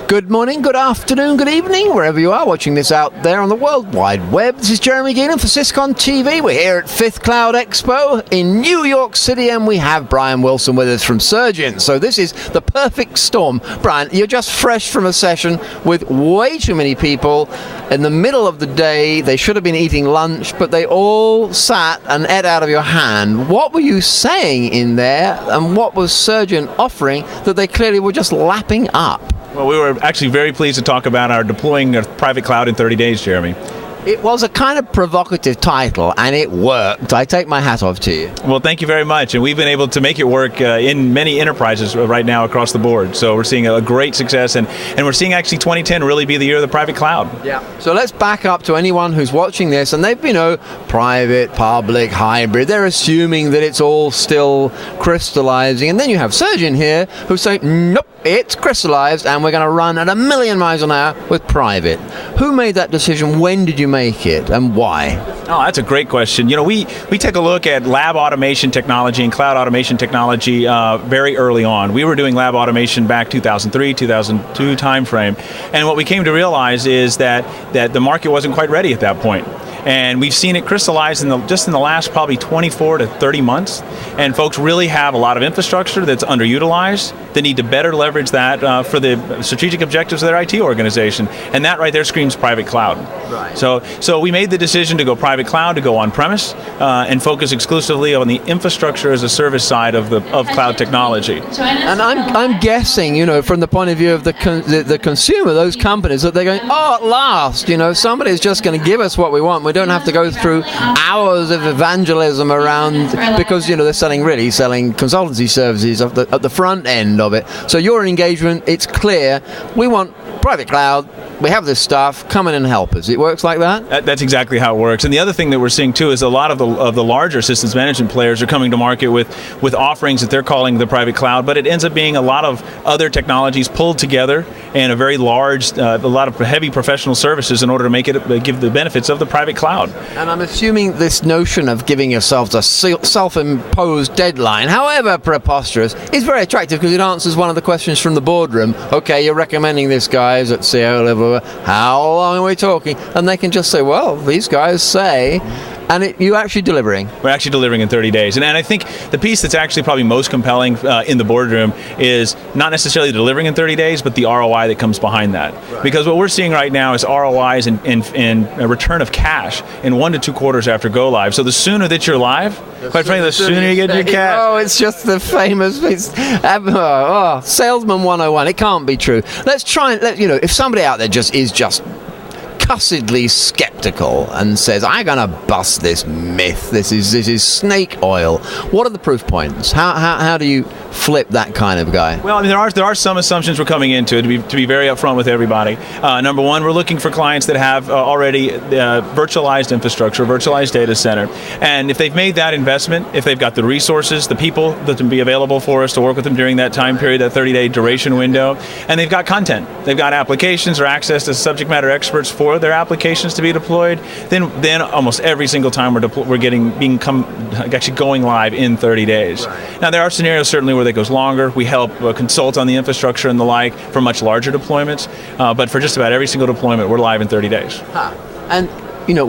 Good morning, good afternoon, good evening, wherever you are watching this out there on the World Wide Web. This is Jeremy Geelan for SYS-CON TV. We're here at 5th Cloud Expo in New York City, and we have Brian Wilson with us from Surgient. So this is the perfect storm. Brian, you're just fresh from a session with way too many people in the middle of the day. They should have been eating lunch, but they all sat and ate out of your hand. What were you saying in there, and what was Surgient offering that they clearly were just lapping up? Well, we were actually very pleased to talk about our deploying a private cloud in 30 days, Jeremy. It was a kind of provocative title, and it worked. I take my hat off to you. Well, thank you very much. And we've been able to make it work in many enterprises right now across the board. So we're seeing a great success, and we're seeing actually 2010 really be the year of the private cloud. Yeah. So let's back up to anyone who's watching this, and they've, private, public, hybrid. They're assuming that it's all still crystallizing. And then you have Surgient here who's saying, nope, it's crystallized, and we're going to run at 1,000,000 miles an hour with private. Who made that decision? When did you make it, and why? Oh, that's a great question. We take a look at lab automation technology and cloud automation technology very early on. We were doing lab automation back 2003, 2002 timeframe, and what we came to realize is that the market wasn't quite ready at that point. And we've seen it crystallize just in the last probably 24 to 30 months. And folks really have a lot of infrastructure that's underutilized. They need to better leverage that for the strategic objectives of their IT organization. And that right there screams private cloud. Right. So we made the decision to go private cloud, to go on-premise, and focus exclusively on the infrastructure as a service side of cloud technology. And I'm guessing, from the point of view of the consumer, those companies, that they're going, oh, at last, somebody's just going to give us what we want. We don't have to go through hours of evangelism around, because they're selling consultancy services at the front end of it. So your engagement, it's clear. We want private cloud. We have this stuff. Come in and help us. It works like that? That's exactly how it works. And the other thing that we're seeing too is a lot of the larger systems management players are coming to market with offerings that they're calling the private cloud, but it ends up being a lot of other technologies pulled together and a very large, a lot of heavy professional services in order to make it give the benefits of the private cloud. And I'm assuming this notion of giving yourselves a self-imposed deadline, however preposterous, is very attractive because it answers one of the questions from the boardroom. Okay, you're recommending this guys at CEO level. How long are we talking? And they can just say, well, these guys say, and you're actually delivering. We're actually delivering in 30 days. And I think the piece that's actually probably most compelling in the boardroom is not necessarily delivering in 30 days, but the ROI that comes behind that. Right. Because what we're seeing right now is ROIs in a return of cash in 1 to 2 quarters after go live. So the sooner that you're live, quite frankly, the sooner you get your cash. Oh, it's just the famous salesman 101. It can't be true. Let's try and if somebody out there is just cussedly skeptical and says, I'm gonna bust this myth, this is snake oil, what are the proof points? How do you flip that kind of guy? Well, I mean, there are some assumptions we're coming into it, to be very upfront with everybody. Number one, we're looking for clients that have already virtualized infrastructure, virtualized data center, and if they've made that investment, if they've got the resources, the people that can be available for us to work with them during that time period, that 30-day duration window, and they've got content, they've got applications or access to subject matter experts for their applications to be deployed, then almost every single time we're actually going live in 30 days. Right. Now there are scenarios certainly where that goes longer. We help consult on the infrastructure and the like for much larger deployments, but for just about every single deployment, we're live in 30 days. And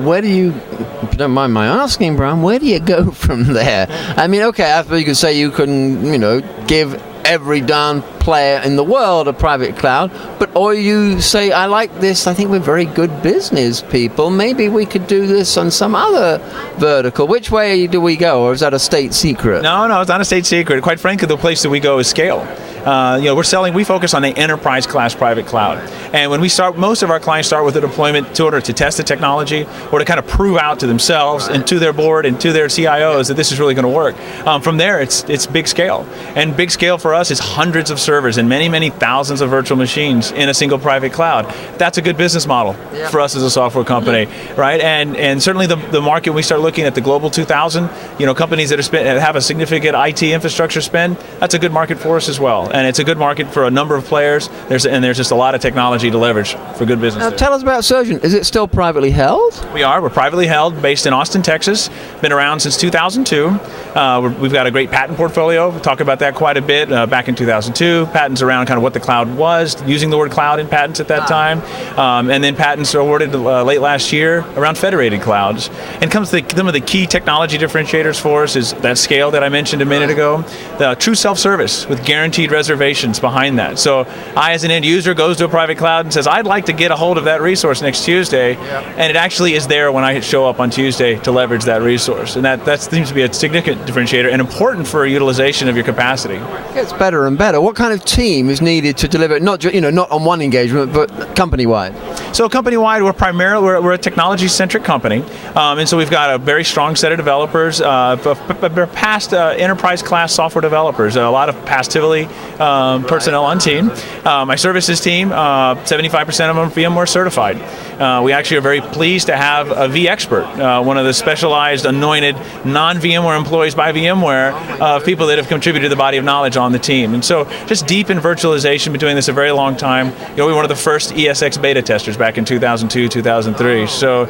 where do you, if you don't mind my asking, Brian, where do you go from there? I mean, okay, I suppose you could say you can, give every darn player in the world a private cloud, or you say, I like this, I think we're very good business people, maybe we could do this on some other vertical. Which way do we go, or is that a state secret? No, it's not a state secret. Quite frankly, the place that we go is scale. We focus on the enterprise class private cloud. And when we start, most of our clients start with a deployment in order to test the technology or to kind of prove out to themselves and to their board and to their CIOs that this is really going to work. From there, it's big scale. And big scale for us is hundreds of servers and many, many thousands of virtual machines in a single private cloud. That's a good business model for us as a software company, right? And certainly the market, when we start looking at the global 2000, companies that have a significant IT infrastructure spend, that's a good market for us as well. And it's a good market for a number of players. There's just a lot of technology to leverage for good business. Now tell us about Surgient. Is it still privately held? We're privately held, based in Austin, Texas. Been around since 2002. We've got a great patent portfolio. We'll talk about that quite a bit. Back in 2002, patents around kind of what the cloud was, using the word cloud in patents at that time, and then patents are awarded late last year around federated clouds. And comes some of the key technology differentiators for us is that scale that I mentioned a minute ago, the true self-service with guaranteed reservations behind that. So I, as an end user, goes to a private cloud and says, I'd like to get a hold of that resource next Tuesday, and it actually is there when I show up on Tuesday to leverage that resource. And that seems to be a significant differentiator and important for utilization of your capacity. It gets better and better. What kind of team is needed to deliver, not on one engagement, but company-wide? So company-wide, we're a technology-centric company, and so we've got a very strong set of developers, past enterprise-class software developers, a lot of past Tivoli personnel on team. My services team, 75% of them are VMware certified. We actually are very pleased to have a vExpert, one of the specialized, anointed, non-VMware employees by VMware, of people that have contributed to the body of knowledge on the team. And so just deep in virtualization, been doing this a very long time. We were one of the first ESX beta testers back in 2002, 2003. So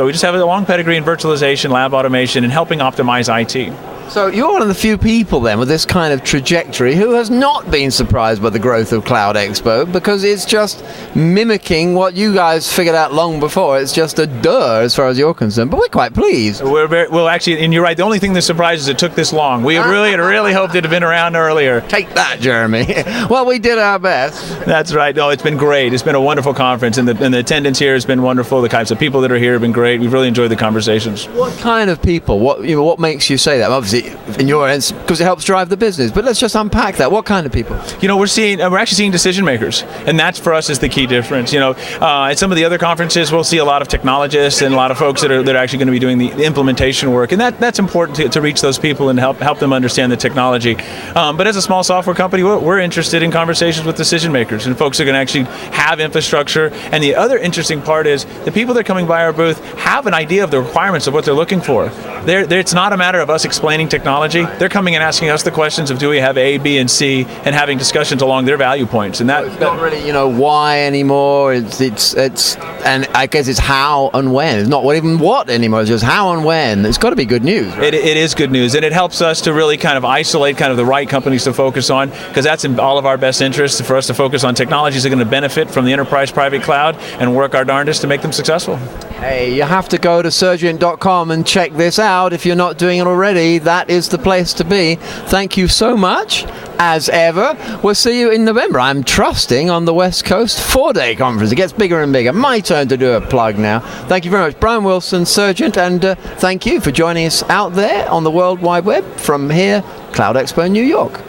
we just have a long pedigree in virtualization, lab automation, and helping optimize IT. So you're one of the few people then with this kind of trajectory who has not been surprised by the growth of Cloud Expo, because it's just mimicking what you guys figured out long before. It's just a duh as far as you're concerned, but we're quite pleased. Well, actually, and you're right, the only thing that surprises it took this long. We had really hoped it had been around earlier. Take that, Jeremy. Well, we did our best. That's right. No, it's been great. It's been a wonderful conference, and the attendance here has been wonderful. The kinds of people that are here have been great. We've really enjoyed the conversations. What kind of people? What makes you say that? Obviously, in your end, because it helps drive the business. But let's just unpack that. What kind of people? We're actually seeing decision makers, and that's for us is the key difference. At some of the other conferences, we'll see a lot of technologists and a lot of folks that are actually going to be doing the implementation work, and that's important to reach those people and help them understand the technology. But as a small software company, we're interested in conversations with decision makers and folks that are going to actually have infrastructure. And the other interesting part is the people that are coming by our booth have an idea of the requirements of what they're looking for. It's not a matter of us explaining technology. They're coming and asking us the questions of do we have A, B, and C, and having discussions along their value points. And it's not really why anymore. It's and I guess it's how and when. It's not even what anymore. It's just how and when. It's got to be good news. Right? It is good news, and it helps us to really kind of isolate kind of the right companies to focus on, because that's in all of our best interests for us to focus on technologies that are going to benefit from the enterprise private cloud and work our darndest to make them successful. Hey, you have to go to surgient.com and check this out if you're not doing it already. That is the place to be. Thank you so much, as ever. We'll see you in November. I'm trusting on the West Coast 4-day conference. It gets bigger and bigger. My turn to do a plug now. Thank you very much, Brian Wilson, Surgient, and thank you for joining us out there on the World Wide Web from here, Cloud Expo, New York.